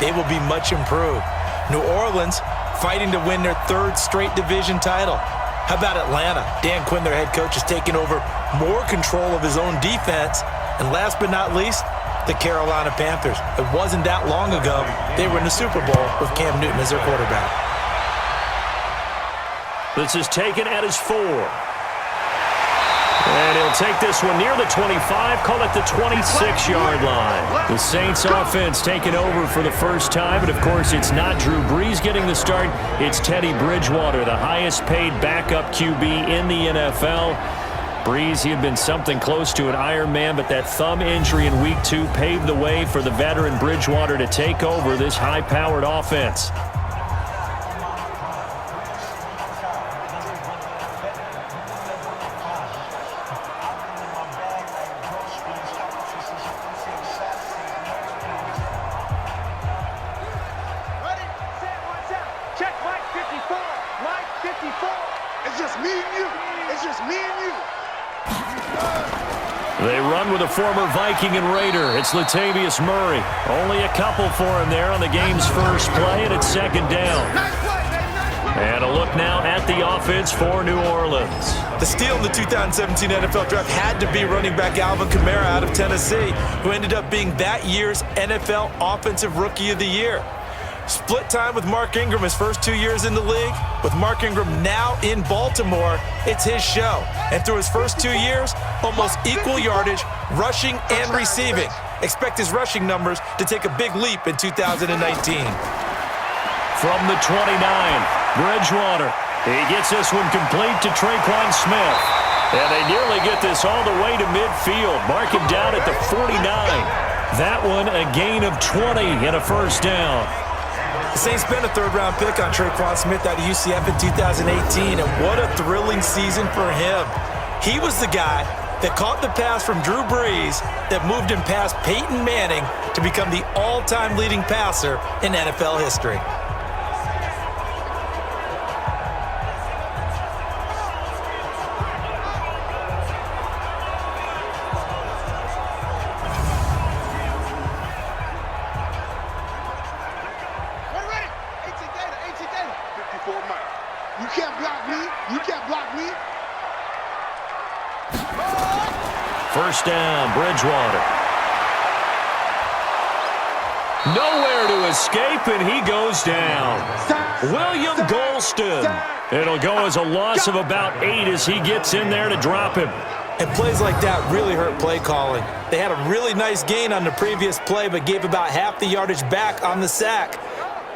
they will be much improved. New Orleans fighting to win their third straight division title. How about Atlanta? Dan Quinn, their head coach, has taken over more control of his own defense. And last but not least, the Carolina Panthers. It wasn't that long ago they were in the Super Bowl with Cam Newton as their quarterback. This is taken at his 4. And he'll take this one near the 25, call it the 26-yard line. The Saints offense taking over for the first time, and of course it's not Drew Brees getting the start, it's Teddy Bridgewater, the highest paid backup QB in the NFL. Brees, he had been something close to an Iron Man, but that thumb injury in Week 2 paved the way for the veteran Bridgewater to take over this high-powered offense. They run with a former Viking and Raider. It's Latavius Murray. Only a couple for him there on the game's first play, and it's second down. And a look now at the offense for New Orleans. The steal in the 2017 NFL Draft had to be running back Alvin Kamara out of Tennessee, who ended up being that year's NFL Offensive Rookie of the Year. Split time with Mark Ingram his first 2 years in the league. With Mark Ingram now in Baltimore, it's his show. And through his first 2 years, almost equal yardage, rushing and receiving. Expect his rushing numbers to take a big leap in 2019. From the 29, Bridgewater. He gets this one complete to Traquan Smith. And they nearly get this all the way to midfield. Mark him down at the 49. That one a gain of 20 and a first down. The Saints spent a third-round pick on Traquan Smith out of UCF in 2018, and what a thrilling season for him. He was the guy that caught the pass from Drew Brees that moved him past Peyton Manning to become the all-time leading passer in NFL history. First down, Bridgewater. Nowhere to escape, and he goes down. William Golston. It'll go as a loss of about 8 as he gets in there to drop him. And plays like that really hurt play calling. They had a really nice gain on the previous play, but gave about half the yardage back on the sack.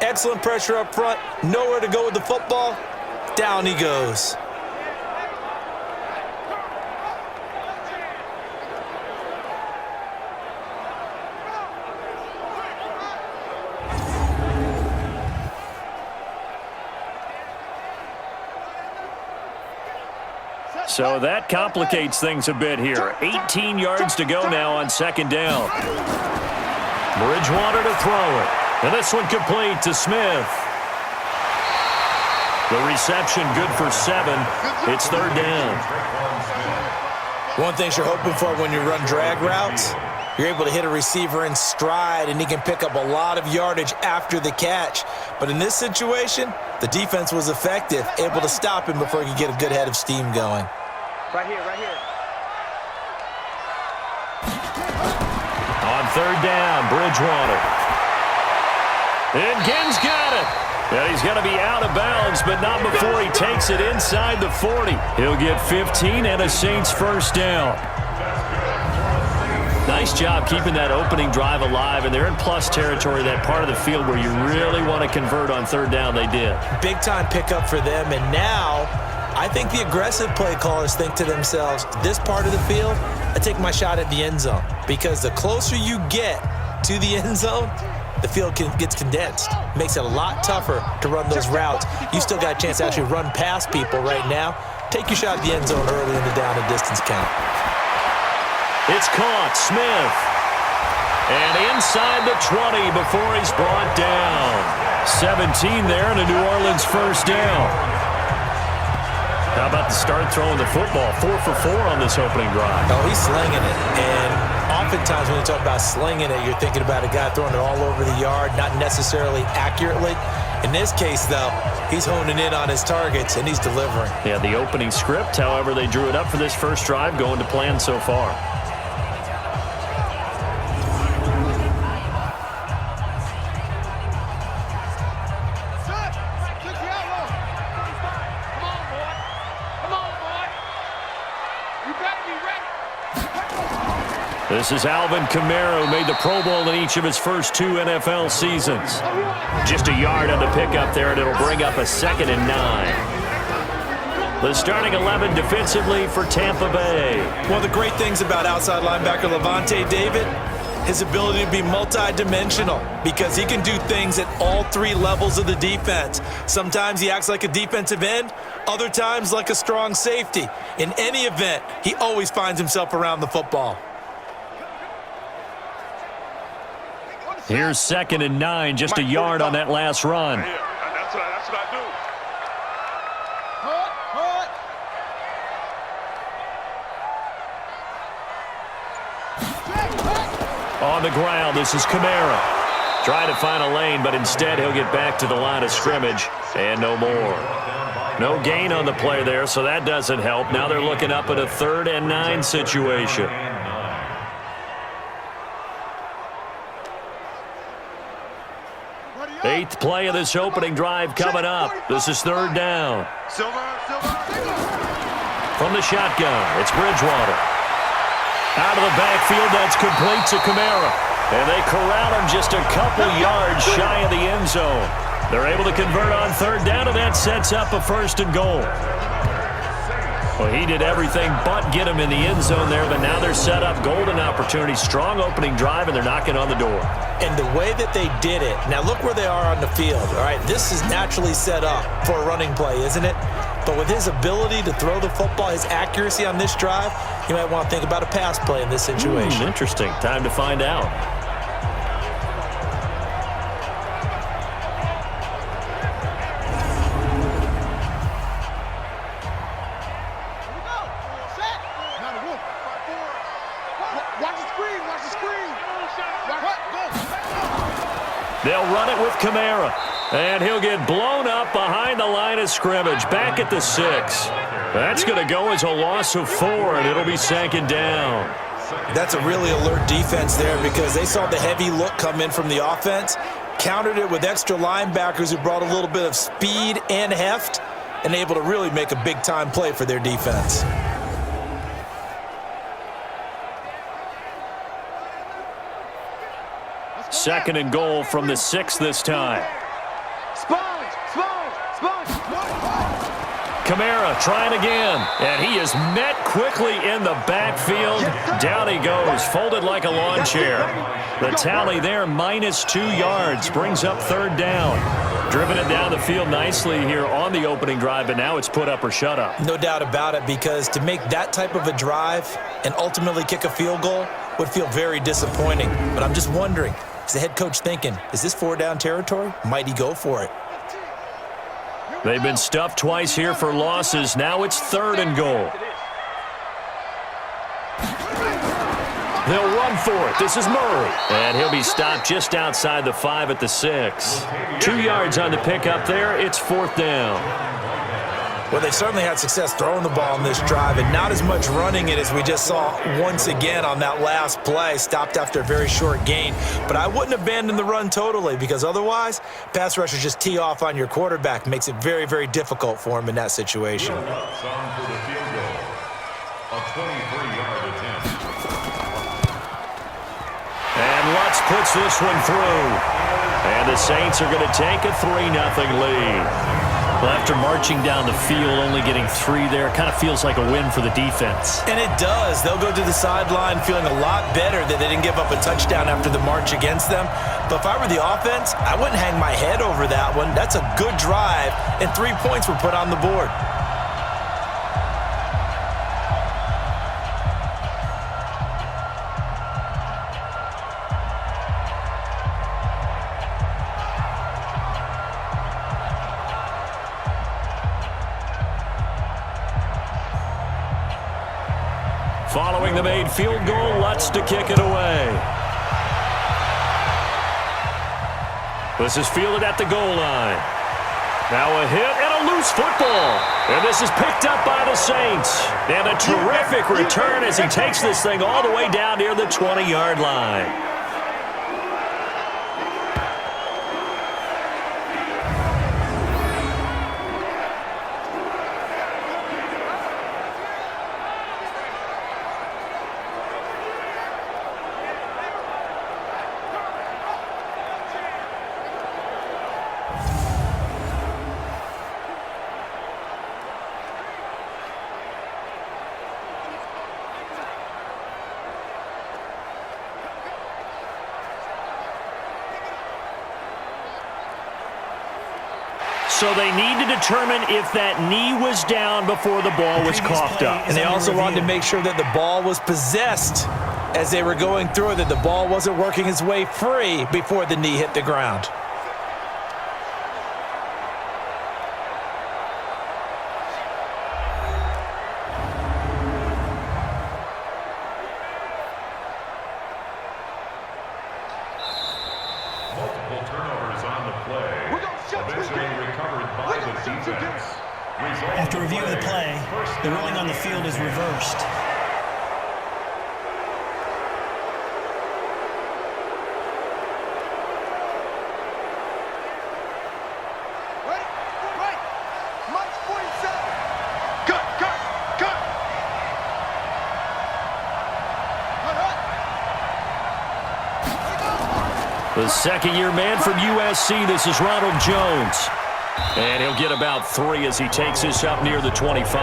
Excellent pressure up front. Nowhere to go with the football. Down he goes. So that complicates things a bit here. 18 yards to go now on second down. Bridgewater to throw it. And this one complete to Smith. The reception good for 7. It's third down. One thing you're hoping for when you run drag routes, you're able to hit a receiver in stride, and he can pick up a lot of yardage after the catch. But in this situation, the defense was effective, able to stop him before he could get a good head of steam going. Right here, right here. On third down, Bridgewater. And Ginn's got it. And he's going to be out of bounds, but not before he takes it inside the 40. He'll get 15 and a Saints first down. Nice job keeping that opening drive alive, and they're in plus territory, that part of the field where you really want to convert on third down. They did. Big-time pickup for them, and now I think the aggressive play callers think to themselves, this part of the field, I take my shot at the end zone, because the closer you get to the end zone, the field gets condensed. Makes it a lot tougher to run those routes. You still got a chance to actually run past people right now. Take your shot at the end zone early in the down and distance count. It's caught, Smith. And inside the 20 before he's brought down. 17 there and a New Orleans first down. How about the start throwing the football? 4 for 4 on this opening drive. Oh, he's slinging it. And Oftentimes when you talk about slinging it, you're thinking about a guy throwing it all over the yard, not necessarily accurately. In this case, though, he's honing in on his targets, and he's delivering. Yeah, the opening script, however, they drew it up for this first drive, going to plan so far. This is Alvin Kamara, who made the Pro Bowl in each of his first 2 NFL seasons. Just a yard on the pickup there, and it'll bring up a 2nd and 9. The starting 11 defensively for Tampa Bay. One of the great things about outside linebacker Levante David, his ability to be multi-dimensional, because he can do things at all 3 levels of the defense. Sometimes he acts like a defensive end, other times like a strong safety. In any event, he always finds himself around the football. Here's 2nd and 9, just a yard on that last run. That's what I do. On the ground, this is Kamara. Trying to find a lane, but instead he'll get back to the line of scrimmage, and no more. No gain on the play there, so that doesn't help. Now they're looking up at a 3rd and 9 situation. Eighth play of this opening drive coming up. This is 3rd down. From the shotgun, it's Bridgewater. Out of the backfield, that's complete to Kamara. And they corral him just a couple yards shy of the end zone. They're able to convert on 3rd down, and that sets up a 1st and goal. Well, he did everything but get him in the end zone there, but now they're set up. Golden opportunity, strong opening drive, and they're knocking on the door. And the way that they did it, now look where they are on the field, all right? This is naturally set up for a running play, isn't it? But with his ability to throw the football, his accuracy on this drive, you might want to think about a pass play in this situation. Interesting. Time to find out. They'll run it with Kamara, and he'll get blown up behind the line of scrimmage, back at the 6. That's going to go as a loss of 4, and it'll be 2nd down. That's a really alert defense there because they saw the heavy look come in from the offense, countered it with extra linebackers who brought a little bit of speed and heft, and able to really make a big-time play for their defense. Second and goal from the 6 this time. Kamara trying again, and he is met quickly in the backfield. Down he goes, folded like a lawn chair. The tally there, -2 yards, brings up 3rd down. Driven it down the field nicely here on the opening drive, but now it's put up or shut up. No doubt about it, because to make that type of a drive and ultimately kick a field goal would feel very disappointing. But I'm just wondering, is the head coach thinking, is this 4-down territory? Might he go for it? They've been stuffed twice here for losses. Now it's 3rd and goal. They'll run for it. This is Murray. And he'll be stopped just outside the 5 at the 6. 2 yards on the pickup there. It's 4th down. Well, they certainly had success throwing the ball in this drive, and not as much running it as we just saw once again on that last play. Stopped after a very short gain. But I wouldn't abandon the run totally, because otherwise, pass rushers just tee off on your quarterback. Makes it very, very difficult for him in that situation. A 23-yard attempt. And Lutz puts this one through. And the Saints are going to take a 3-0 lead. Well, after marching down the field, only getting 3 there, kind of feels like a win for the defense. And it does. They'll go to the sideline feeling a lot better that they didn't give up a touchdown after the march against them. But if I were the offense, I wouldn't hang my head over that one. That's a good drive, and 3 points were put on the board. Following the made field goal, Lutz to kick it away. This is fielded at the goal line. Now a hit and a loose football. And this is picked up by the Saints. And a terrific return as he takes this thing all the way down near the 20-yard line. So they need to determine if that knee was down before the ball was coughed up. And they also wanted to make sure that the ball was possessed as they were going through it, that the ball wasn't working its way free before the knee hit the ground. Multiple turnovers on the play. Eventually recovered by the defense. After review of the play, the ruling on the field is reversed. The second-year man from USC, this is Ronald Jones. And he'll get about 3 as he takes this up near the 25. The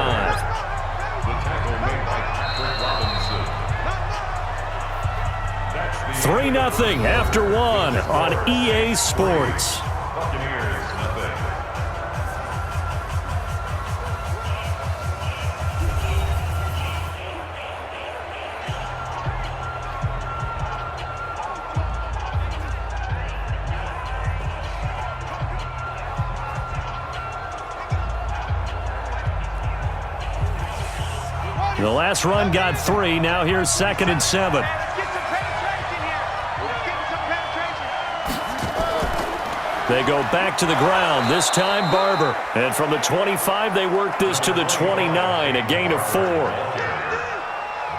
tackle made by Patrick Robinson. 3-0 after 1 on EA Sports. Buccaneers, nothing. The last run got 3. Now here's 2nd and 7. They go back to the ground, this time Barber. And from the 25, they work this to the 29, a gain of 4.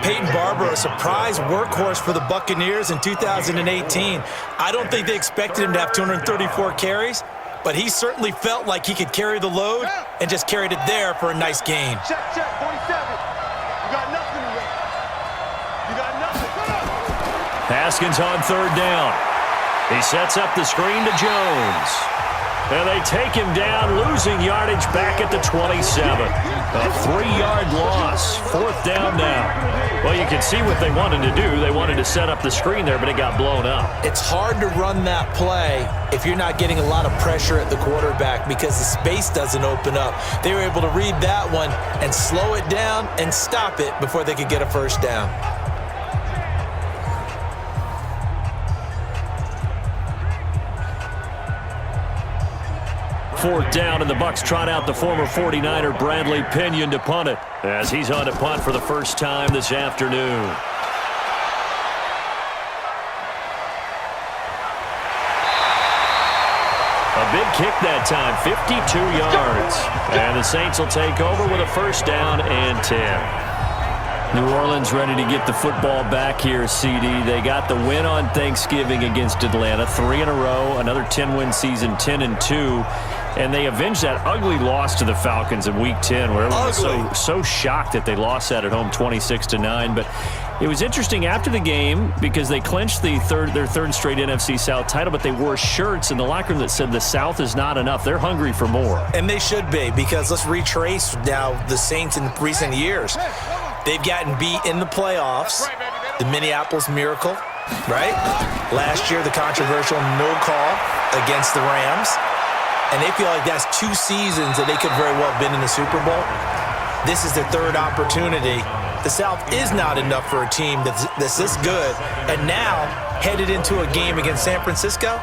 Peyton Barber, a surprise workhorse for the Buccaneers in 2018. I don't think they expected him to have 234 carries, but he certainly felt like he could carry the load and just carried it there for a nice gain. Check, 47. You got nothing to win. You got nothing. Haskins on 3rd down. He sets up the screen to Jones. And they take him down, losing yardage back at the 27. A 3-yard loss. 4th down now. Well, you can see what they wanted to do. They wanted to set up the screen there, but it got blown up. It's hard to run that play if you're not getting a lot of pressure at the quarterback because the space doesn't open up. They were able to read that one and slow it down and stop it before they could get a first down. Fourth down, and the Bucs trot out the former 49er Bradley Pinion to punt it as he's on to punt for the first time this afternoon. A big kick that time, 52 yards. And the Saints will take over with a first down and 10. New Orleans ready to get the football back here, CD. They got the win on Thanksgiving against Atlanta, 3 in a row, another 10-win season, 10-2. And they avenged that ugly loss to the Falcons in Week 10, where everyone was so shocked that they lost that at home 26-9. But it was interesting after the game because they clinched their third straight NFC South title, but they wore shirts in the locker room that said the South is not enough. They're hungry for more. And they should be, because let's retrace now the Saints in recent years. They've gotten beat in the playoffs, the Minneapolis Miracle, right? Last year, the controversial no call against the Rams. And they feel like that's 2 seasons that they could very well have been in the Super Bowl. This is their 3rd opportunity. The South is not enough for a team that's this good. And now, headed into a game against San Francisco,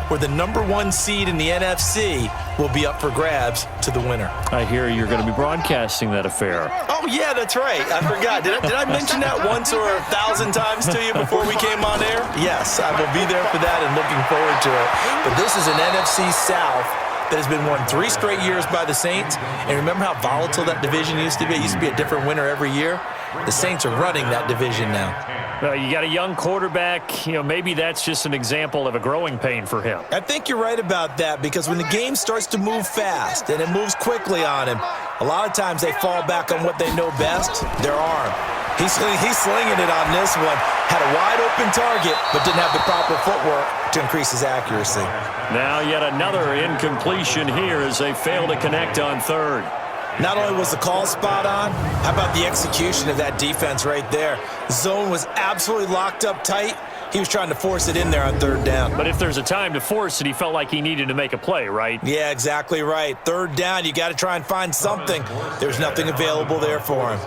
where the #1 seed in the NFC will be up for grabs to the winner. I hear you're going to be broadcasting that affair. Oh, yeah, that's right. I forgot. Did I mention that once or 1,000 times to you before we came on air? Yes, I will be there for that and looking forward to it. But this is an NFC South that has been won 3 straight years by the Saints. And remember how volatile that division used to be? It used to be a different winner every year. The Saints are running that division now. Well, you got a young quarterback. Maybe that's just an example of a growing pain for him. I think you're right about that, because when the game starts to move fast and it moves quickly on him, a lot of times they fall back on what they know best, their arm. He's slinging it on this one. Had a wide-open target, but didn't have the proper footwork to increase his accuracy. Now yet another incompletion here as they fail to connect on third. Not only was the call spot on, how about the execution of that defense right there? Zone was absolutely locked up tight. He was trying to force it in there on third down. But if there's a time to force it, he felt like he needed to make a play, right? Yeah, exactly right. Third down, you got to try and find something. There's nothing available there for him.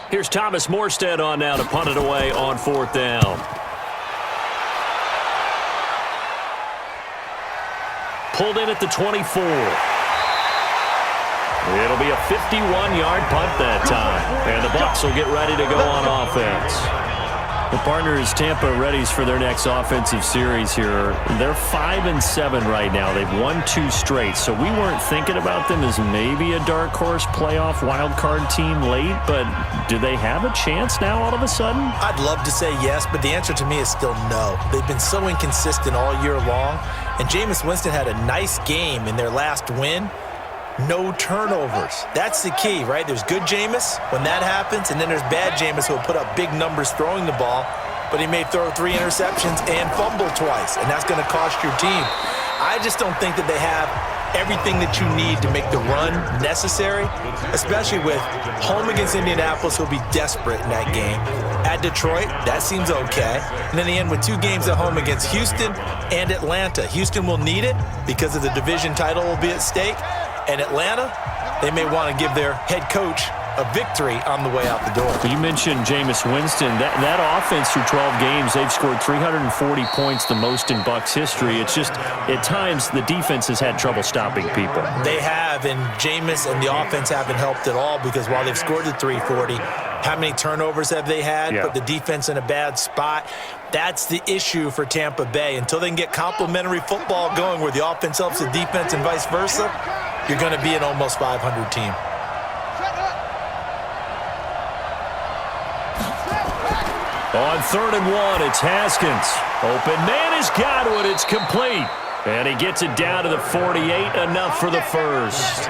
Here's Thomas Morstead on now to punt it away on 4th down. Pulled in at the 24. It'll be a 51-yard punt that time. And the Bucs will get ready to go on offense. The partners, Tampa, readies for their next offensive series here. They're 5-7 right now. They've won 2 straight. So we weren't thinking about them as maybe a dark horse playoff wild card team late. But do they have a chance now all of a sudden? I'd love to say yes, but the answer to me is still no. They've been so inconsistent all year long. And Jameis Winston had a nice game in their last win. No turnovers. That's the key, right? There's good Jameis when that happens, and then there's bad Jameis who will put up big numbers throwing the ball, but he may throw 3 interceptions and fumble twice, and that's going to cost your team. I just don't think that they have everything that you need to make the run necessary, especially with home against Indianapolis, who'll be desperate in that game. At Detroit, that seems okay. And then they end with 2 games at home against Houston and Atlanta. Houston will need it because of the division title will be at stake. And Atlanta, they may want to give their head coach a victory on the way out the door. You mentioned Jameis Winston. That offense through 12 games, they've scored 340 points, the most in Bucs history. It's just, at times, the defense has had trouble stopping people. They have, and Jameis and the offense haven't helped at all, because while they've scored the 340, how many turnovers have they had? Yeah. Put the defense in a bad spot. That's the issue for Tampa Bay. Until they can get complementary football going where the offense helps the defense and vice versa, you're going to be an almost 500 team. On 3rd and 1, it's Haskins. Open man has got it. It's complete. And he gets it down to the 48, enough for the first.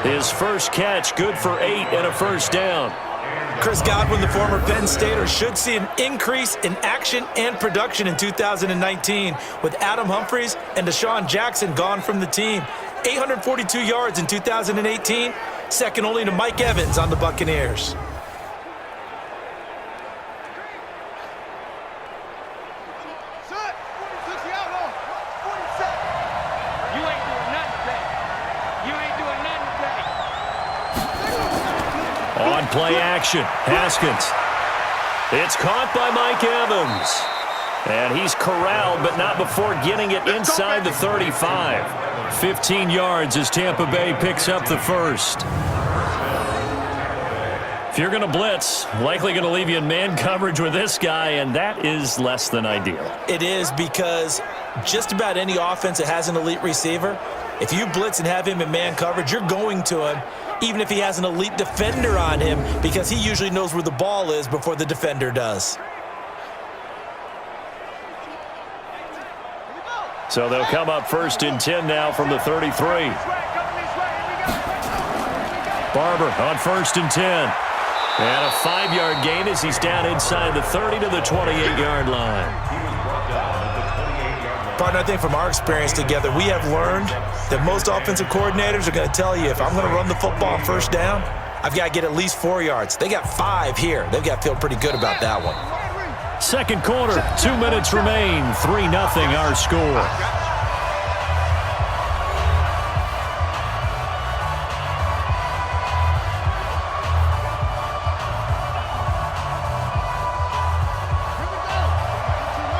His first catch, good for 8 and a first down. Chris Godwin, the former Penn Stater, should see an increase in action and production in 2019 with Adam Humphries and Deshaun Jackson gone from the team. 842 yards in 2018, second only to Mike Evans on the Buccaneers. On play action, Haskins. It's caught by Mike Evans. And he's corralled, but not before getting it inside the 35. 15 yards as Tampa Bay picks up the first. If you're going to blitz, likely going to leave you in man coverage with this guy, and that is less than ideal. It is, because just about any offense that has an elite receiver, if you blitz and have him in man coverage, you're going to him, even if he has an elite defender on him, because he usually knows where the ball is before the defender does. So they'll come up 1st and 10 now from the 33. Barber on 1st and 10. And a 5-yard gain as he's down inside the 30 to the 28-yard line. Partner, I think from our experience together, we have learned that most offensive coordinators are going to tell you, if I'm going to run the football on first down, I've got to get at least 4 yards. They got 5 here. They've got to feel pretty good about that one. Second quarter, 2 minutes remain. 3-0 our score.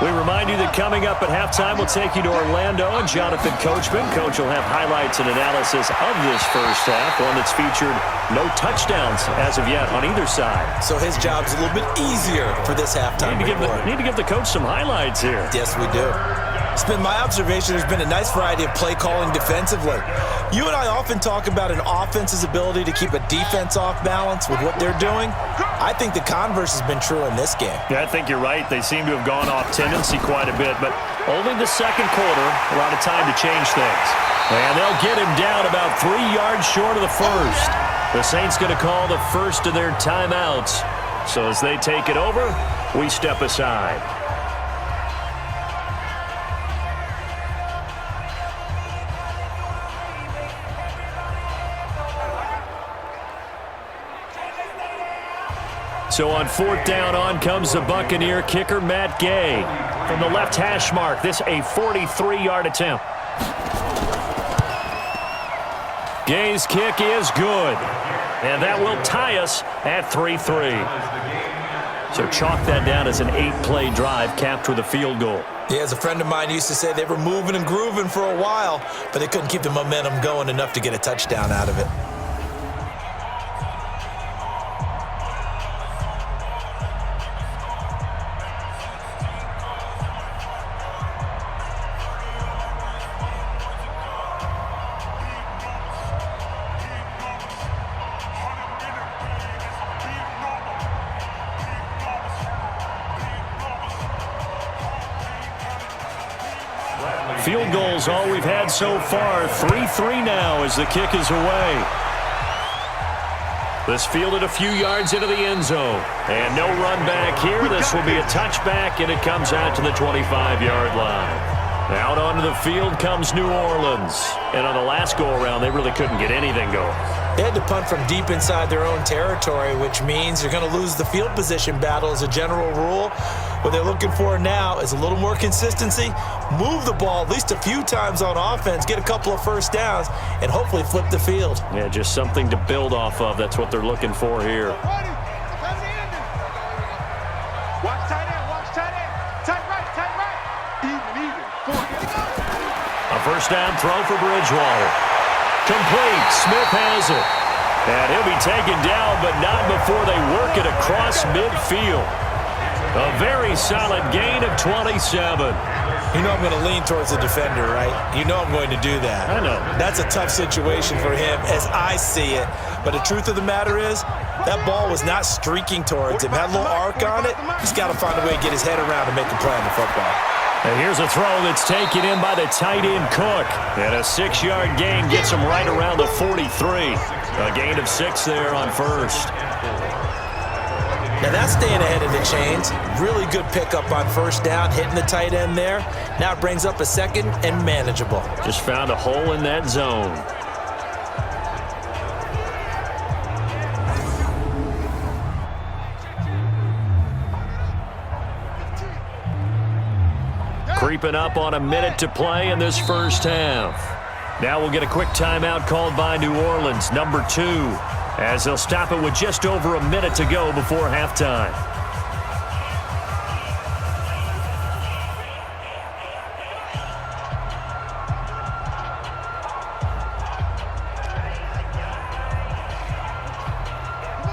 We remind remind you that coming up at halftime, we'll take you to Orlando and Jonathan Coachman. Coach will have highlights and analysis of this first half, one that's featured no touchdowns as of yet on either side. So his job's a little bit easier for this halftime report. Need to give the coach some highlights here. Yes, we do. It's been my observation there's been a nice variety of play calling defensively. You and I often talk about an offense's ability to keep a defense off balance with what they're doing. I think the converse has been true in this game. Yeah, I think you're right. They seem to have gone off tendency quite a bit, but only the second quarter, a lot of time to change things. And they'll get him down about 3 yards short of the first. The Saints going to call the first of their timeouts. So as they take it over, we step aside. So on fourth down, on comes the Buccaneer kicker, Matt Gay. From the left hash mark, this a 43-yard attempt. Gay's kick is good. And that will tie us at 3-3. So chalk that down as an 8-play drive capped with a field goal. Yeah, as a friend of mine used to say, they were moving and grooving for a while, but they couldn't keep the momentum going enough to get a touchdown out of it. Field goals all we've had so far. 3-3 now as the kick is away. This fielded a few yards into the end zone. And no run back here. This will be a touchback, and it comes out to the 25-yard line. Out onto the field comes New Orleans. And on the last go-around, they really couldn't get anything going. They had to punt from deep inside their own territory, which means you're going to lose the field position battle as a general rule. What they're looking for now is a little more consistency, move the ball at least a few times on offense, get a couple of first downs, and hopefully flip the field. Yeah, just something to build off of. That's what they're looking for here. Watch tight end, watch tight end. Tight right, tight right. Even. A first down throw for Bridgewater. Complete. Smith has it. And he'll be taken down, but not before they work it across midfield. A very solid gain of 27. You know I'm going to lean towards the defender, right? You know I'm going to do that. I know. That's a tough situation for him as I see it. But the truth of the matter is, that ball was not streaking towards him. Had a little arc on it. He's got to find a way to get his head around and make a play on the football. And here's a throw that's taken in by the tight end Cook. And a 6-yard gain gets him right around the 43. A gain of 6 there on first. Now that's staying ahead of the chains. Really good pickup on first down, hitting the tight end there. Now it brings up a second and manageable. Just found a hole in that zone. Creeping up on a minute to play in this first half. Now we'll get a quick timeout called by New Orleans, number 2, as they'll stop it with just over a minute to go before halftime.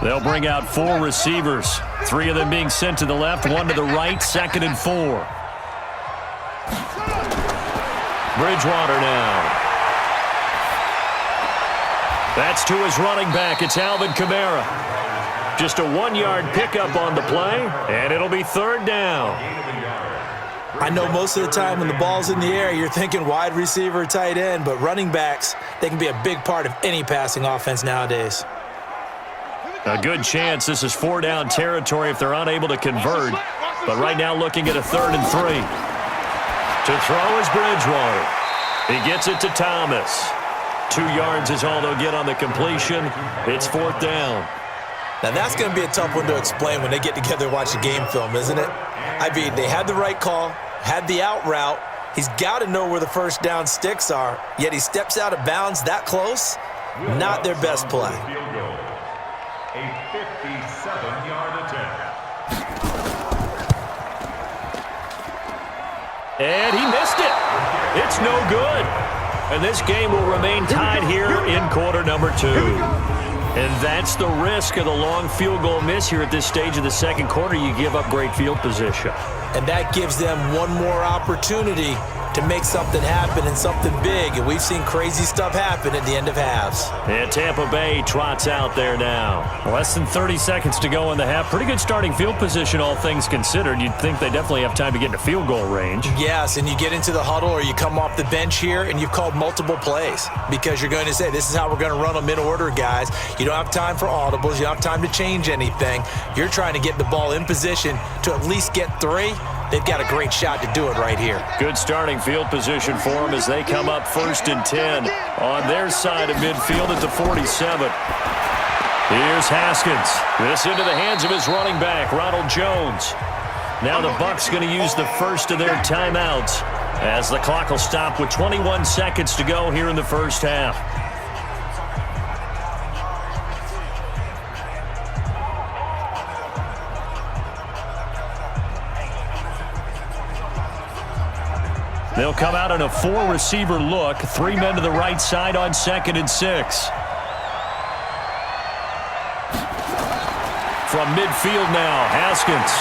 They'll bring out 4 receivers, 3 of them being sent to the left, 1 to the right, 2nd and 4. Bridgewater now. That's to his running back. It's Alvin Kamara. Just a 1-yard pickup on the play, and it'll be 3rd down. I know most of the time when the ball's in the air, you're thinking wide receiver, tight end, but running backs, they can be a big part of any passing offense nowadays. A good chance this is 4-down territory if they're unable to convert, but right now looking at a 3rd and 3. To throw is Bridgewater. He gets it to Thomas. 2 yards is all they'll get on the completion. It's 4th down. Now that's going to be a tough one to explain when they get together and watch the game film, isn't it? I mean, they had the right call, had the out route. He's got to know where the first down sticks are, yet he steps out of bounds that close. Not their best play. A 57-yard attempt. And he missed it. It's no good. And this game will remain tied here in quarter number 2. And that's the risk of the long field goal miss here at this stage of the second quarter. You give up great field position. And that gives them one more opportunity to make something happen and something big. And we've seen crazy stuff happen at the end of halves. And Tampa Bay trots out there now. Less than 30 seconds to go in the half. Pretty good starting field position, all things considered. You'd think they definitely have time to get into field goal range. Yes, and you get into the huddle or you come off the bench here and you've called multiple plays because you're going to say, this is how we're going to run them in order, guys. You don't have time for audibles. You don't have time to change anything. You're trying to get the ball in position to at least get 3. They've got a great shot to do it right here. Good starting field position for them as they come up 1st and 10 on their side of midfield at the 47. Here's Haskins. This into the hands of his running back, Ronald Jones. Now the Bucs going to use the first of their timeouts as the clock will stop with 21 seconds to go here in the first half. They'll come out in a 4-receiver look. 3 men to the right side on 2nd and 6. From midfield now, Haskins.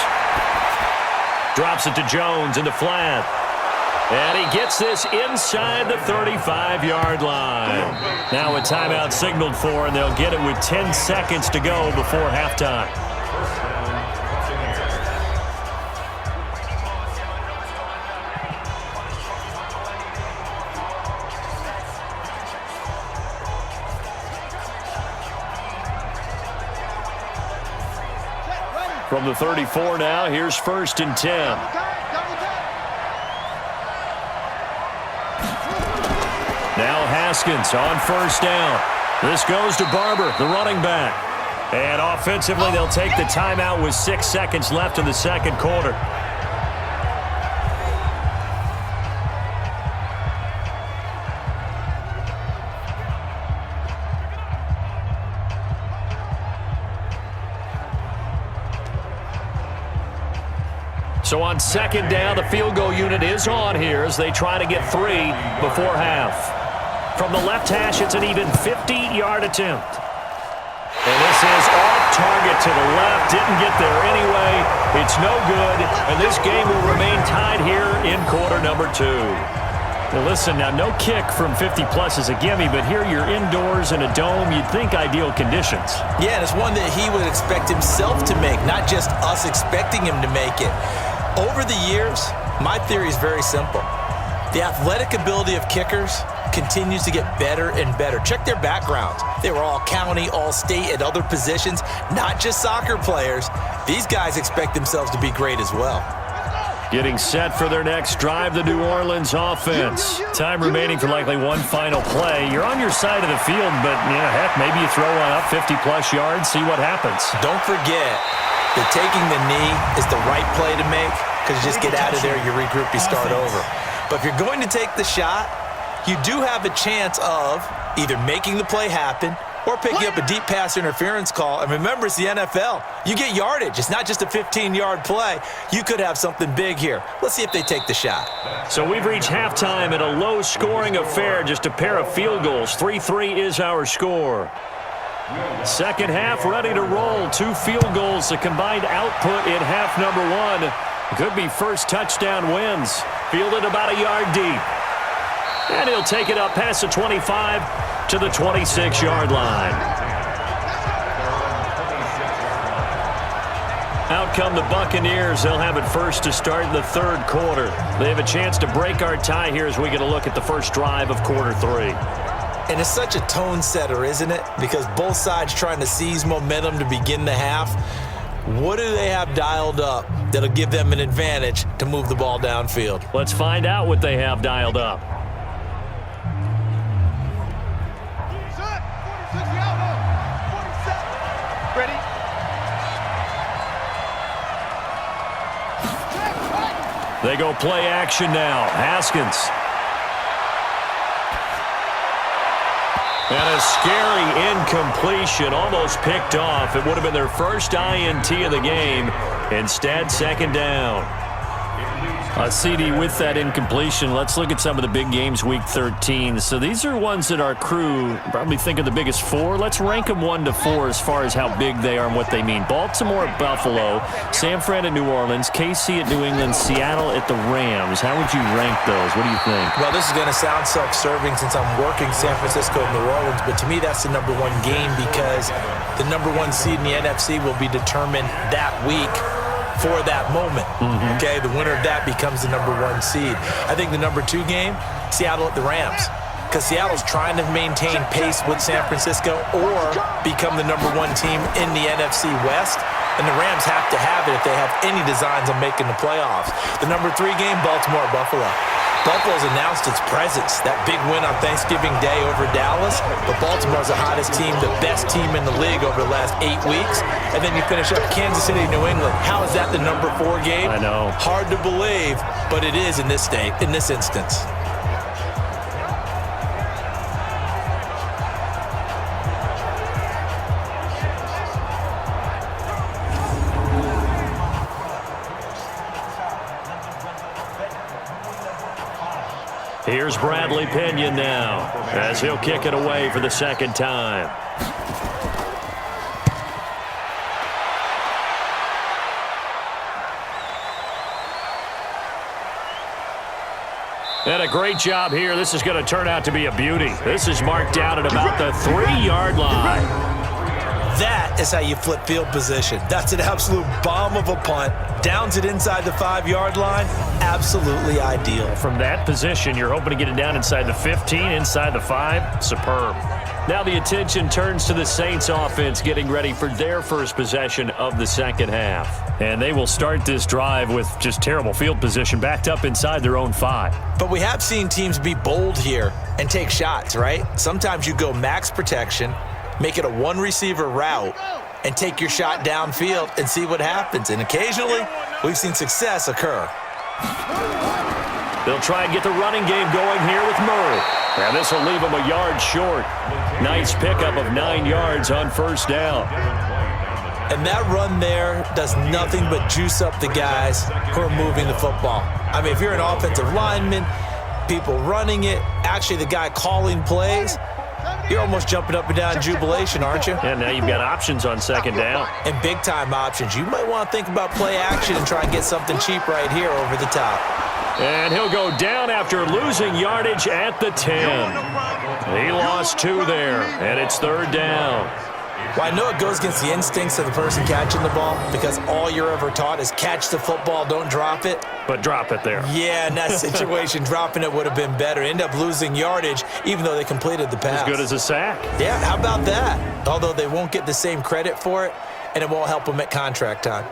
Drops it to Jones in the flat. And he gets this inside the 35-yard line. Now a timeout signaled for, and they'll get it with 10 seconds to go before halftime. From the 34 now, here's 1st and 10. Now Haskins on 1st down. This goes to Barber, the running back. And offensively, they'll take the timeout with 6 seconds left in the second quarter. So on 2nd down, the field goal unit is on here as they try to get 3 before half. From the left hash, it's an even 50-yard attempt. And this is off target to the left. Didn't get there anyway. It's no good. And this game will remain tied here in quarter number 2. Now listen, now no kick from 50-plus is a gimme, but here you're indoors in a dome. You'd think ideal conditions. Yeah, and it's one that he would expect himself to make, not just us expecting him to make it. Over the years, my theory is very simple. The athletic ability of kickers continues to get better and better. Check their backgrounds. They were all county, all state at other positions, not just soccer players. These guys expect themselves to be great as well. Getting set for their next drive, the New Orleans offense. Time remaining for likely one final play. You're on your side of the field, but, heck, maybe you throw one up 50-plus yards, see what happens. Don't forget that taking the knee is the right play to make because you just get out of there, you regroup, you start over. But if you're going to take the shot, you do have a chance of either making the play happen or picking up a deep pass interference call. And remember, it's the NFL. You get yardage. It's not just a 15-yard play. You could have something big here. Let's see if they take the shot. So we've reached halftime in a low-scoring affair, just a pair of field goals. 3-3 is our score. Second half ready to roll. 2 field goals, the combined output in half number 1. Could be first touchdown wins. Fielded about a yard deep. And he'll take it up past the 25 to the 26-yard line. Out come the Buccaneers. They'll have it first to start in the third quarter. They have a chance to break our tie here as we get a look at the first drive of quarter 3. And it's such a tone setter, isn't it? Because both sides trying to seize momentum to begin the half. What do they have dialed up that'll give them an advantage to move the ball downfield? Let's find out what they have dialed up. Ready? They go play action now. Haskins. And a scary incompletion, almost picked off. It would have been their first INT of the game. Instead, second down. A CD with that incompletion. Let's look at some of the big games week 13. So these are ones that our crew probably think are the biggest four. Let's rank them 1 to 4 as far as how big they are and what they mean. Baltimore at Buffalo, San Fran at New Orleans, KC at New England, Seattle at the Rams. How would you rank those? What do you think? Well, this is going to sound self-serving since I'm working San Francisco and New Orleans, but to me that's the number one game because the number one seed in the NFC will be determined that week for that moment, okay? The winner of that becomes the number one seed. I think the number 2 game, Seattle at the Rams, because Seattle's trying to maintain pace with San Francisco or become the number 1 team in the NFC West, and the Rams have to have it if they have any designs on making the playoffs. The number 3 game, Baltimore at Buffalo. Buffalo's announced its presence, that big win on Thanksgiving Day over Dallas, but Baltimore's the hottest team, the best team in the league over the last 8 weeks, and then you finish up Kansas City, New England. How is that the number 4 game? I know. Hard to believe, but it is in this instance. Here's Bradley Pinion now as he'll kick it away for the second time. And a great job here. This is going to turn out to be a beauty. This is marked down at about the 3-yard line. That is how you flip field position. That's an absolute bomb of a punt. Downs it inside the 5-yard line. Absolutely ideal. From that position, you're hoping to get it down inside the 15, inside the 5. Superb. Now the attention turns to the Saints offense getting ready for their first possession of the second half. And they will start this drive with just terrible field position backed up inside their own 5. But we have seen teams be bold here and take shots, right? Sometimes you go max protection, make it a 1-receiver route, and take your shot downfield and see what happens. And occasionally, we've seen success occur. They'll try and get the running game going here with Murray. And this will leave him a yard short. Nice pickup of 9 yards on first down. And that run there does nothing but juice up the guys who are moving the football. I mean, if you're an offensive lineman, people running it, actually the guy calling plays, you're almost jumping up and down in jubilation, aren't you? And now you've got options on second down. And big-time options. You might want to think about play action and try and get something cheap right here over the top. And he'll go down after losing yardage at the 10. He lost 2 there, and it's third down. Well, I know it goes against the instincts of the person catching the ball because all you're ever taught is catch the football, don't drop it. But drop it there. Yeah, in that situation, dropping it would have been better. End up losing yardage even though they completed the pass. As good as a sack. Yeah, how about that? Although they won't get the same credit for it, and it won't help them at contract time.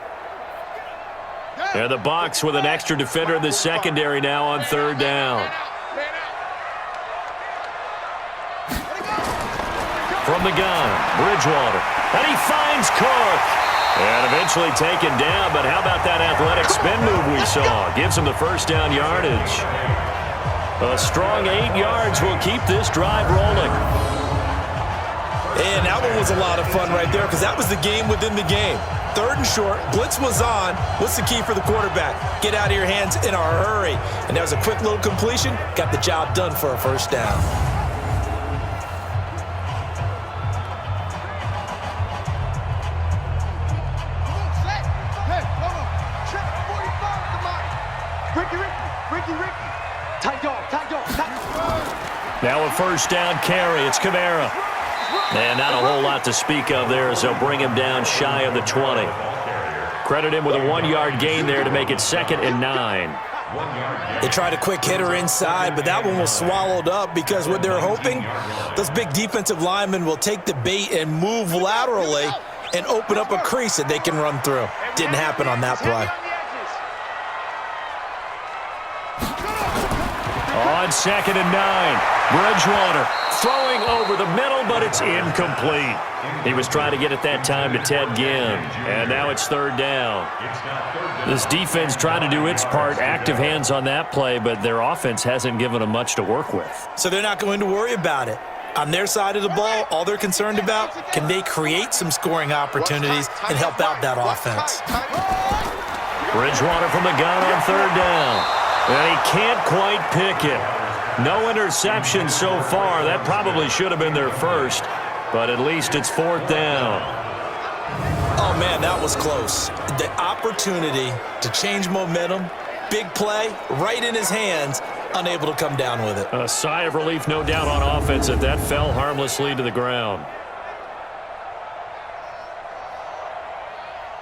And the Bucs with an extra defender in the secondary now on third down. From the gun, Bridgewater. And he finds Cook. And eventually taken down, but how about that athletic spin move we saw? Gives him the first down yardage. A strong 8 yards will keep this drive rolling. And that one was a lot of fun right there because that was the game within the game. Third and short, blitz was on. What's the key for the quarterback? Get out of your hands in a hurry. And that was a quick little completion. Got the job done for a first down. Now a first down carry. It's Kamara. And not a whole lot to speak of there as they'll bring him down shy of the 20. Credit him with a 1-yard gain there to make it 2nd and 9. They tried a quick hitter inside, but that one was swallowed up because what they're hoping, those big defensive linemen will take the bait and move laterally and open up a crease that they can run through. Didn't happen on that play. On 2nd and 9, Bridgewater throwing over the middle, but it's incomplete. He was trying to get it that time to Ted Ginn, and now it's third down. This defense trying to do its part, active hands on that play, but their offense hasn't given them much to work with. So they're not going to worry about it. On their side of the ball, all they're concerned about, can they create some scoring opportunities and help out that offense? Bridgewater from the gun on third down. And he can't quite pick it. No interception so far. That probably should have been their first, but at least it's fourth down. Oh, man, that was close. The opportunity to change momentum, big play, right in his hands, unable to come down with it. A sigh of relief, no doubt, on offense that fell harmlessly to the ground.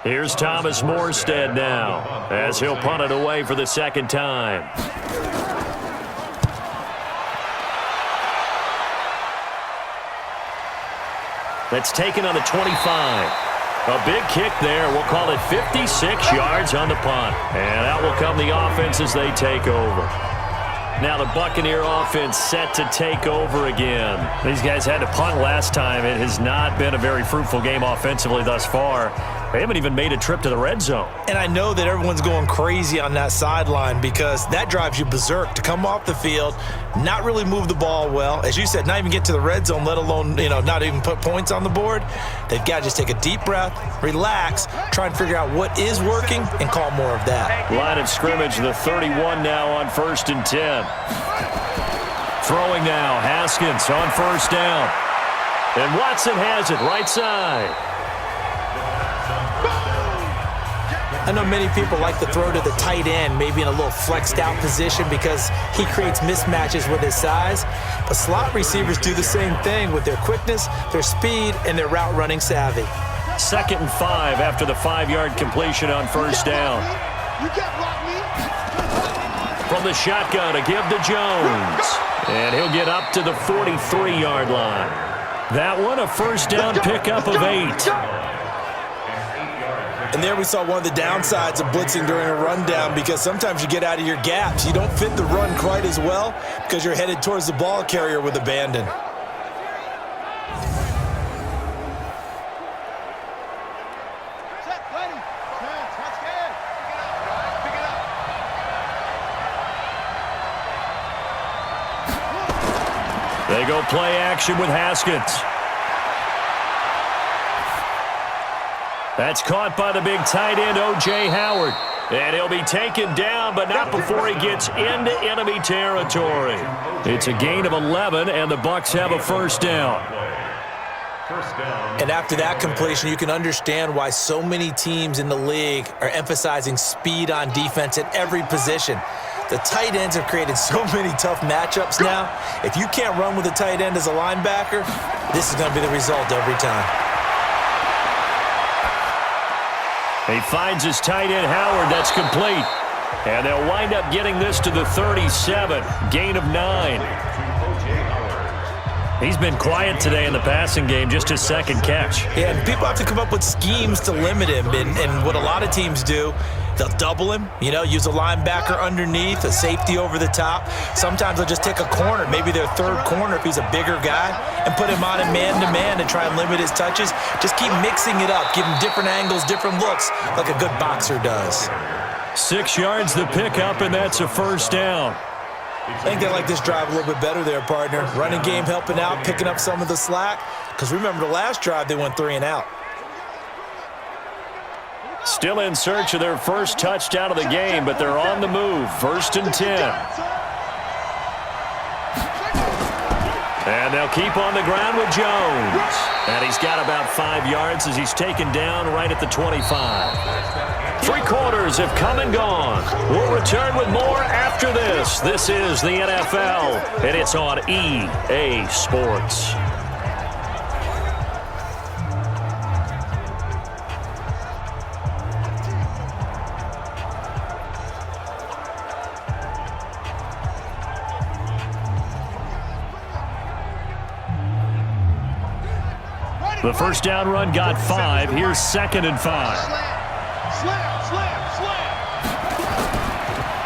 Here's Thomas Morstead now as he'll punt it away for the second time. That's taken on the 25. A big kick there. We'll call it 56 yards on the punt. And out will come the offense as they take over. Now the Buccaneer offense set to take over again. These guys had to punt last time. It has not been a very fruitful game offensively thus far. They haven't even made a trip to the red zone. And I know that everyone's going crazy on that sideline because that drives you berserk to come off the field, not really move the ball well. As you said, not even get to the red zone, let alone, not even put points on the board. They've got to just take a deep breath, relax, try and figure out what is working and call more of that. Line of scrimmage, the 31 now on 1st and 10. Throwing now, Haskins on first down. And Watson has it right side. I know many people like to throw to the tight end, maybe in a little flexed out position because he creates mismatches with his size. But slot receivers do the same thing with their quickness, their speed, and their route running savvy. 2nd and 5 after the 5-yard completion on first down. From the shotgun, a give to Jones. And he'll get up to the 43-yard line. That one, a first down pickup of 8. And there we saw one of the downsides of blitzing during a rundown because sometimes you get out of your gaps. You don't fit the run quite as well because you're headed towards the ball carrier with abandon. They go play action with Haskins. That's caught by the big tight end, O.J. Howard. And he'll be taken down, but not before he gets into enemy territory. It's a gain of 11, and the Bucs have a first down. And after that completion, you can understand why so many teams in the league are emphasizing speed on defense at every position. The tight ends have created so many tough matchups now. If you can't run with a tight end as a linebacker, this is going to be the result every time. He finds his tight end, Howard. That's complete. And they'll wind up getting this to the 37. Gain of 9. He's been quiet today in the passing game, just his second catch. Yeah, and people have to come up with schemes to limit him. And what a lot of teams do, they'll double him, use a linebacker underneath, a safety over the top. Sometimes they'll just take a corner, maybe their third corner if he's a bigger guy, and put him on a man-to-man and try and limit his touches. Just keep mixing it up, give him different angles, different looks, like a good boxer does. 6 yards the pickup, and that's a first down. I think they like this drive a little bit better there, partner. Running game helping out, picking up some of the slack. Because remember the last drive, they went 3 and out. Still in search of their first touchdown of the game, but they're on the move. 1st and 10. And they'll keep on the ground with Jones. And he's got about 5 yards as he's taken down right at the 25. 3 quarters have come and gone. We'll return with more after this. This is the NFL, and it's on EA Sports. The first down run got 5. Here's 2nd and 5.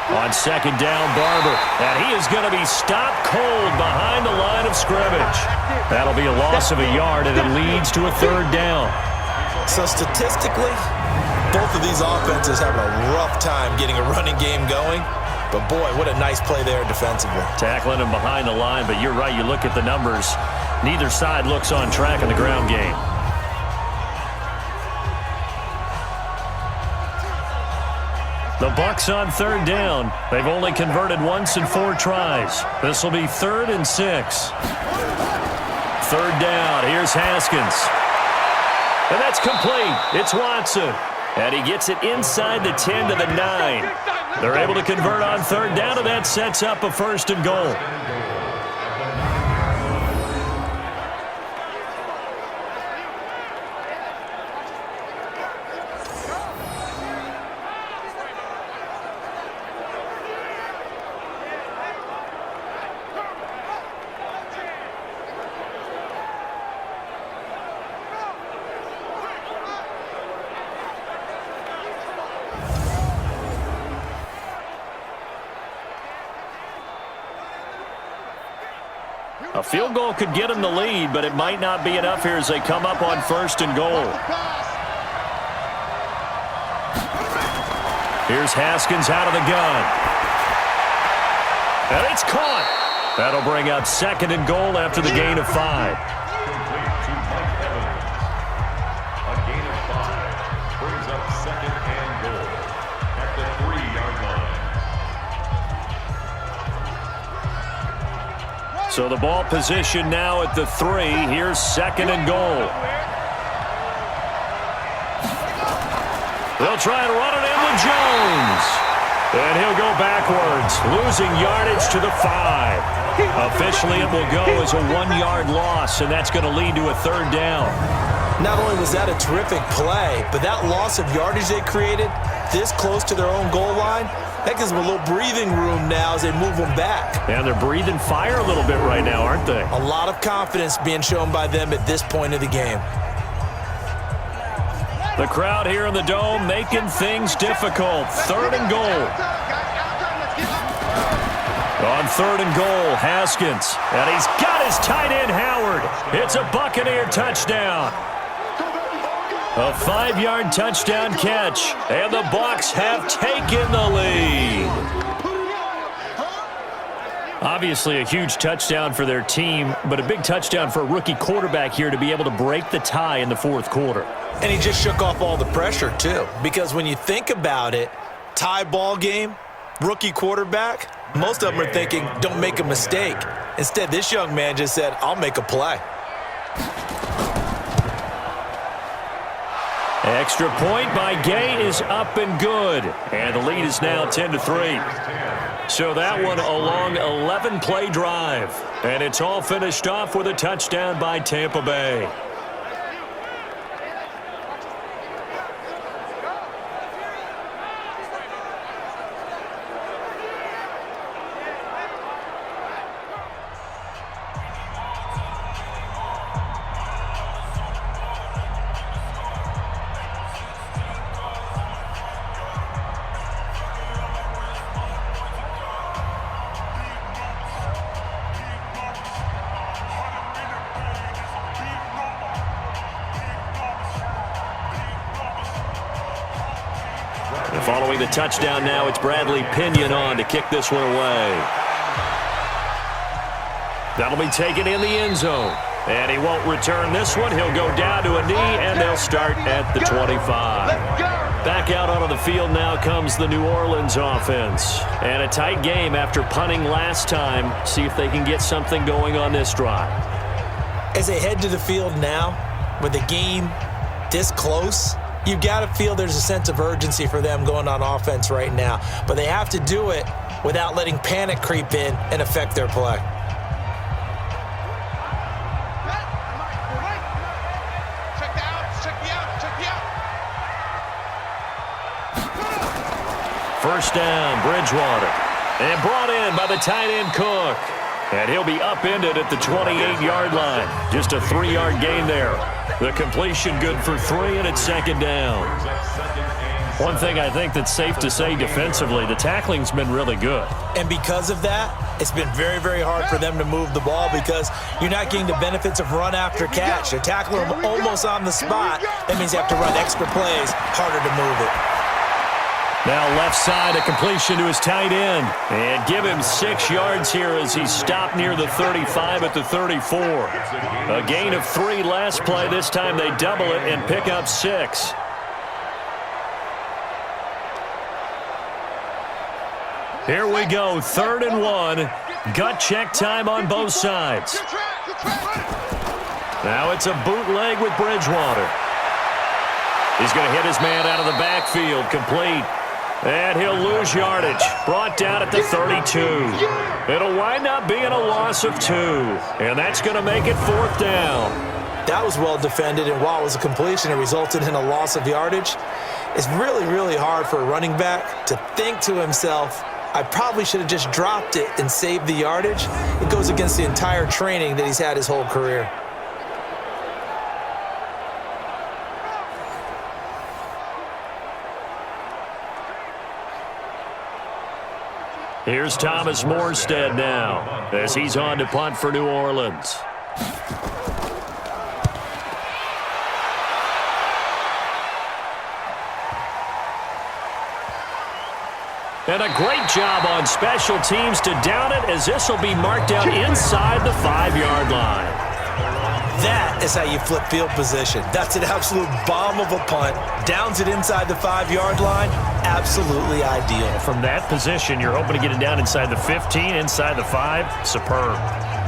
On 2nd down, Barber. And he is going to be stopped cold behind the line of scrimmage. That'll be a loss of a yard, and it leads to a 3rd down. So statistically, both of these offenses have a rough time getting a running game going. But, boy, what a nice play there defensively. Tackling him behind the line, but you're right. You look at the numbers. Neither side looks on track in the ground game. The Bucs on third down. They've only converted once in 4 tries. This will be 3rd and 6. Third down. Here's Haskins. And that's complete. It's Watson. And he gets it inside the 10 to the 9. They're able to convert on third down, and that sets up a 1st and goal. A field goal could get them the lead, but it might not be enough here as they come up on 1st and goal. Here's Haskins out of the gun. And it's caught. That'll bring up 2nd and goal after the gain of 5. A gain of 5 brings up 2nd and goal at the 3-yard line. So the ball position now at the 3. Here's 2nd and goal. They'll try and run it in with Jones. And he'll go backwards, losing yardage to the 5. Officially, it will go as a 1-yard loss, and that's going to lead to a 3rd down. Not only was that a terrific play, but that loss of yardage they created this close to their own goal line, that gives them a little breathing room now as they move them back. And they're breathing fire a little bit right now, aren't they? A lot of confidence being shown by them at this point of the game. The crowd here in the Dome making things difficult. 3rd and goal. On 3rd and goal, Haskins. And he's got his tight end, Howard. It's a Buccaneer touchdown. A 5-yard touchdown catch. And the Bucs have taken the lead. Obviously a huge touchdown for their team, but a big touchdown for a rookie quarterback here to be able to break the tie in the 4th quarter. And he just shook off all the pressure, too. Because when you think about it, tie ball game, rookie quarterback, most of them are thinking, don't make a mistake. Instead, this young man just said, I'll make a play. Extra point by Gay is up and good. And the lead is now 10-3. So that one a long 11-play drive. And it's all finished off with a touchdown by Tampa Bay. Following the touchdown now, it's Bradley Pinion on to kick this one away. That'll be taken in the end zone. And he won't return this one. He'll go down to a knee, and they'll start at the 25. Back out onto the field now comes the New Orleans offense. And a tight game after punting last time. See if they can get something going on this drive. As they head to the field now, with the game this close, you've got to feel there's a sense of urgency for them going on offense right now. But they have to do it without letting panic creep in and affect their play. First down, Bridgewater. And brought in by the tight end Cook. And he'll be upended at the 28-yard line. Just a 3-yard gain there. The completion good for 3, and it's 2nd down. One thing I think that's safe to say defensively, the tackling's been really good. And because of that, it's been very, very hard for them to move the ball because you're not getting the benefits of run after catch. They're tackling them almost on the spot. That means you have to run extra plays, harder to move it. Now left side, a completion to his tight end. And give him 6 yards here as he's stopped near the 35 at the 34. A gain of 3 last play. This time they double it and pick up 6. Here we go, 3rd and 1. Gut check time on both sides. Now it's a bootleg with Bridgewater. He's going to hit his man out of the backfield, complete. And he'll lose yardage. Brought down at the 32. It'll wind up being a loss of 2. And that's going to make it 4th down. That was well defended, and while it was a completion, it resulted in a loss of yardage. It's really, really hard for a running back to think to himself, I probably should have just dropped it and saved the yardage. It goes against the entire training that he's had his whole career. Here's Thomas Morstead now as he's on to punt for New Orleans. And a great job on special teams to down it, as this will be marked down inside the 5-yard line. That is how you flip field position. That's an absolute bomb of a punt. Downs it inside the 5-yard line. Absolutely ideal. From that position, you're hoping to get it down inside the 15, inside the 5. Superb.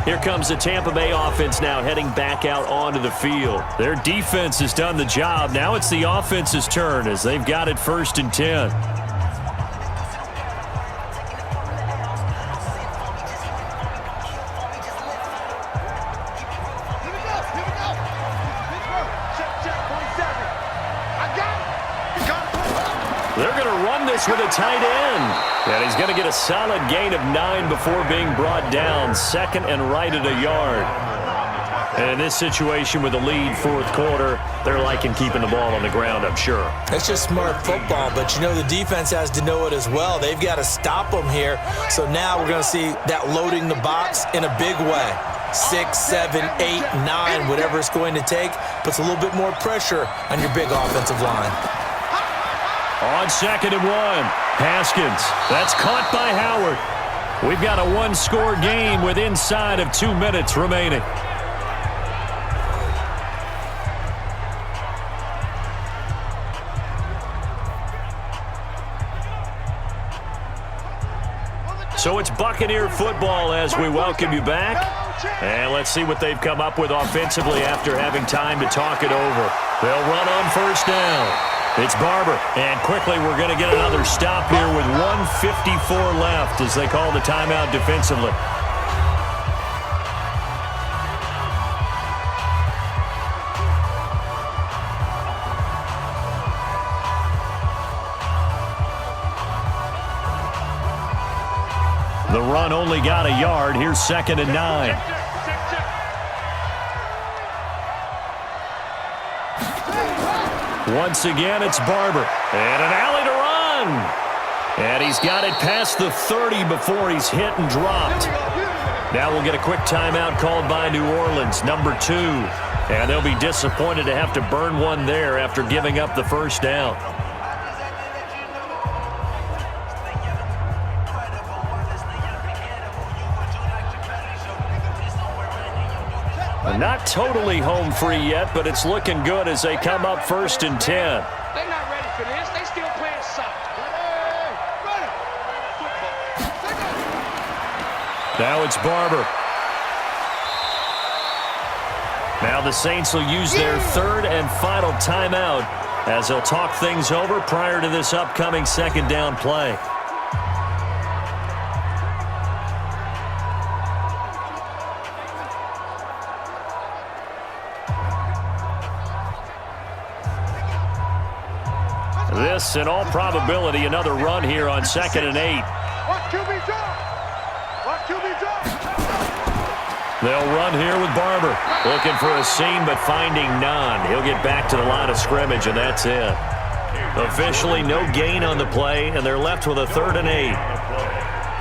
Here comes the Tampa Bay offense now heading back out onto the field. Their defense has done the job. Now it's the offense's turn as they've got it 1st and 10. With a tight end. And he's going to get a solid gain of 9 before being brought down. 2nd and right at a yard. And in this situation with the lead 4th quarter, they're liking keeping the ball on the ground, I'm sure. It's just smart football, but you know the defense has to know it as well. They've got to stop them here. So now we're going to see that loading the box in a big way. 6, 7, 8, 9, whatever it's going to take, puts a little bit more pressure on your big offensive line. On 2nd and 1, Haskins. That's caught by Howard. We've got a 1-score game with inside of 2 minutes remaining. So it's Buccaneer football as we welcome you back. And let's see what they've come up with offensively after having time to talk it over. They'll run on 1st down. It's Barber, and quickly we're going to get another stop here with 1:54 left as they call the timeout defensively. The run only got a yard. Here's 2nd and 9. Once again, it's Barber. And an alley to run. And he's got it past the 30 before he's hit and dropped. Now we'll get a quick timeout called by New Orleans, number 2. And they'll be disappointed to have to burn one there after giving up the 1st down. Not totally home free yet, but it's looking good as they come up 1st and 10. They're not ready for this. They still playing soccer. Now it's Barber. Now the Saints will use their 3rd and final timeout as they'll talk things over prior to this upcoming 2nd down play. This, in all probability, another run here on 2nd and 8. They'll run here with Barber. Looking for a seam, but finding none. He'll get back to the line of scrimmage, and that's it. Officially, no gain on the play, and they're left with a 3rd and 8.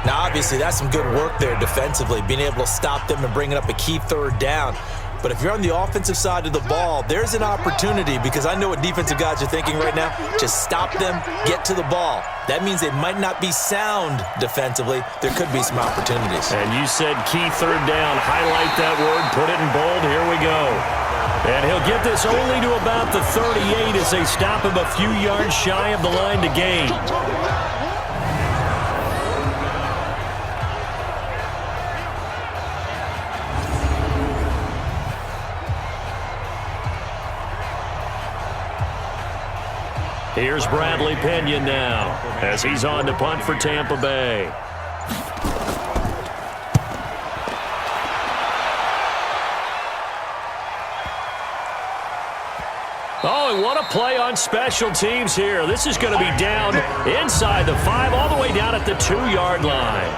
Now, obviously, that's some good work there defensively, being able to stop them and bringing up a key 3rd down. But if you're on the offensive side of the ball, there's an opportunity, because I know what defensive guys are thinking right now. Just stop them, get to the ball. That means they might not be sound defensively. There could be some opportunities. And you said key 3rd down. Highlight that word, put it in bold. Here we go. And he'll get this only to about the 38 as they stop him a few yards shy of the line to gain. Here's Bradley Pinion now as he's on to punt for Tampa Bay. Oh, and what a play on special teams here. This is going to be down inside the 5, all the way down at the 2-yard line.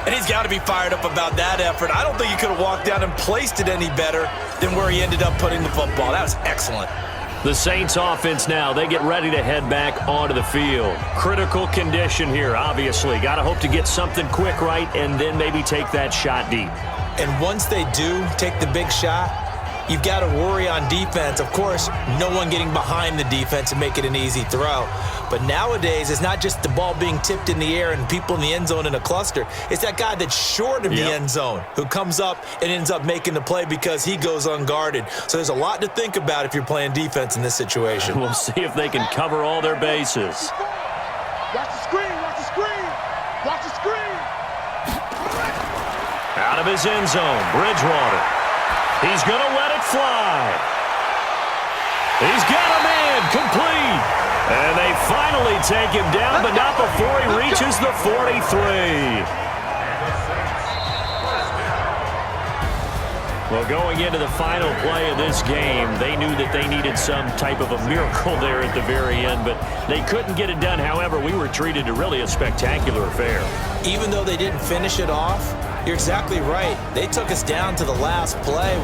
And he's got to be fired up about that effort. I don't think he could have walked down and placed it any better than where he ended up putting the football. That was excellent. The Saints offense now, they get ready to head back onto the field. Critical condition here, obviously. Got to hope to get something quick right and then maybe take that shot deep. And once they do take the big shot, you've got to worry on defense. Of course, no one getting behind the defense and make it an easy throw. But nowadays, it's not just the ball being tipped in the air and people in the end zone in a cluster. It's that guy that's short of the end zone who comes up and ends up making the play because he goes unguarded. So there's a lot to think about if you're playing defense in this situation. We'll see if they can cover all their bases. Watch the screen, watch the screen, watch the screen. Out of his end zone, Bridgewater. He's going to let it fly. He's got a man complete. And they finally take him down, but not before he reaches the 43. Well, going into the final play of this game, they knew that they needed some type of a miracle there at the very end, but they couldn't get it done. However, we were treated to really a spectacular affair. Even though they didn't finish it off, you're exactly right. They took us down to the last play.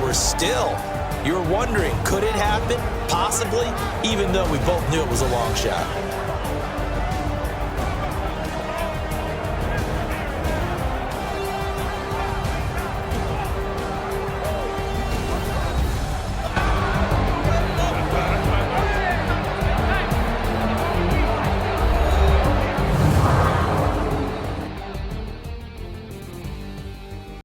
You're wondering, could it happen? Possibly, even though we both knew it was a long shot.